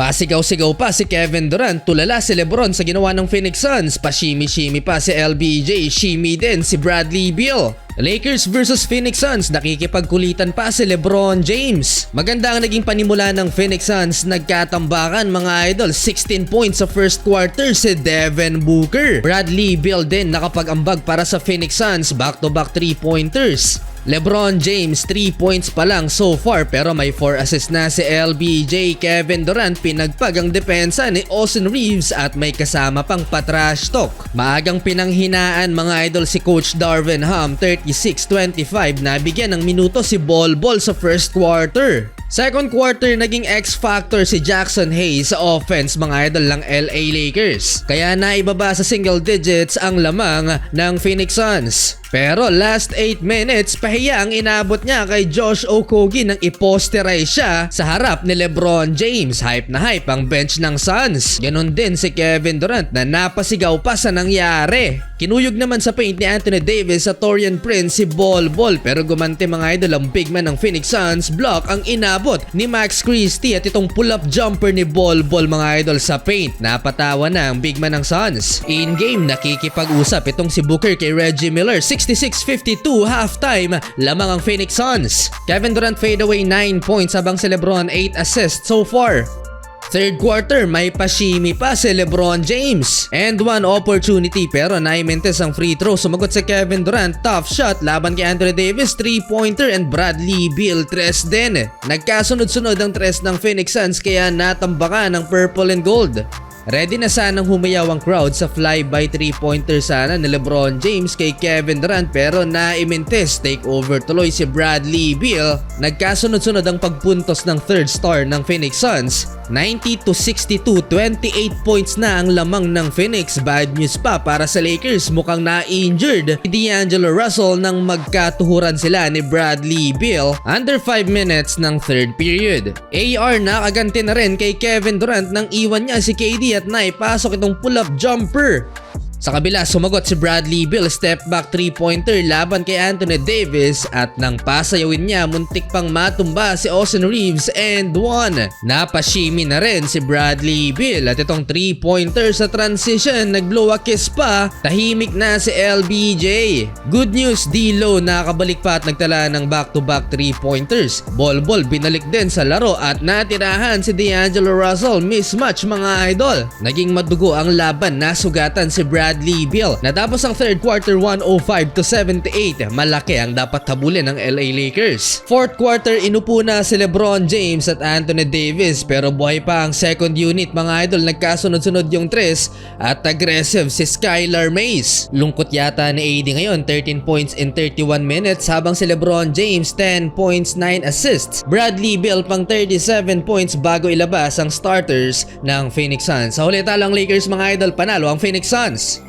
Pasigaw-sigaw pa si Kevin Durant, tulala si LeBron sa ginawa ng Phoenix Suns, pa-shimmy-shimmy pa si LBJ, shimmy din si Bradley Beal. Lakers versus Phoenix Suns, nakikipagkulitan pa si LeBron James. Maganda ang naging panimula ng Phoenix Suns, nagkatambakan mga idol, 16 points sa first quarter si Devin Booker. Bradley Beal din nakapag-ambag para sa Phoenix Suns, back-to-back 3-pointers. LeBron James 3 points pa lang so far pero may 4 assists na si LBJ. Kevin Durant pinagpag ang depensa ni Austin Reeves at may kasama pang patrash talk. Maagang pinanghinaan mga idol si Coach Darvin Ham, 36-25, nabigyan ng minuto si Bol Bol sa first quarter. Second quarter, naging X-factor si Jackson Hayes sa offense mga idol ng LA Lakers. Kaya naibaba sa single digits ang lamang ng Phoenix Suns. Pero last 8 minutes, pahiya ang inabot niya kay Josh Okogie nang iposterize siya sa harap ni LeBron James. Hype na hype ang bench ng Suns. Ganon din si Kevin Durant na napasigaw pa sa nangyari. Kinuyog naman sa paint ni Anthony Davis sa Taurean Prince si Bol Bol pero gumanti mga idol ang big man ng Phoenix Suns. Block ang inabot ni Max Christie at itong pull-up jumper ni Bol Bol mga idol sa paint. Napatawa na ang big man ng Suns. In-game nakikipag-usap itong si Booker kay Reggie Miller. 66-52 halftime, lamang ang Phoenix Suns. Kevin Durant fadeaway 9 points habang si LeBron 8 assists so far. Third quarter, may pa-shimmy pa si LeBron James. And one opportunity pero naimentes ang free throw. Sumagot si Kevin Durant, tough shot laban kay Anthony Davis, 3-pointer and Bradley Beal, 3 din. Nagkasunod-sunod ang 3 ng Phoenix Suns kaya natambakan ng purple and gold. Ready na sanang humayaw ang crowd sa fly-by 3-pointer sana ni LeBron James kay Kevin Durant pero naimentes, take over tuloy si Bradley Beal. Nagkasunod-sunod ang pagpuntos ng third star ng Phoenix Suns. 90-62, 28 points na ang lamang ng Phoenix. Bad news pa para sa Lakers, mukhang na-injured si D'Angelo Russell nang magkatuhuran sila ni Bradley Beal under 5 minutes ng third period. AR nakaganti na rin kay Kevin Durant nang iwan niya si KD at naipasok itong pull-up jumper. Sa kabila, sumagot si Bradley Beal, step back 3-pointer laban kay Anthony Davis at nang pasayawin niya, muntik pang matumba si Austin Reeves and one. Napashimmy na rin si Bradley Beal at itong 3-pointer sa transition, nag-blow a kiss pa, tahimik na si LBJ. Good news, D'Lo nakabalik pa at nagtala ng back-to-back 3-pointers. Bol Bol binalik din sa laro at natirahan si D'Angelo Russell, mismatch mga idol. Naging madugo ang laban, nasugatan si Bradley Beal. Natapos ang third quarter 105-78. Malaki ang dapat habulin ng LA Lakers. Fourth quarter, inupo na si LeBron James at Anthony Davis pero buhay pa ang second unit mga idol. Nagkasunod-sunod yung tres at aggressive si Skylar Mays. Lungkot yata ni AD ngayon, 13 points in 31 minutes habang si LeBron James 10 points, 9 assists. Bradley Beal pang 37 points bago ilabas ang starters ng Phoenix Suns. Sa huli talo ang Lakers mga idol, panalo ang Phoenix Suns.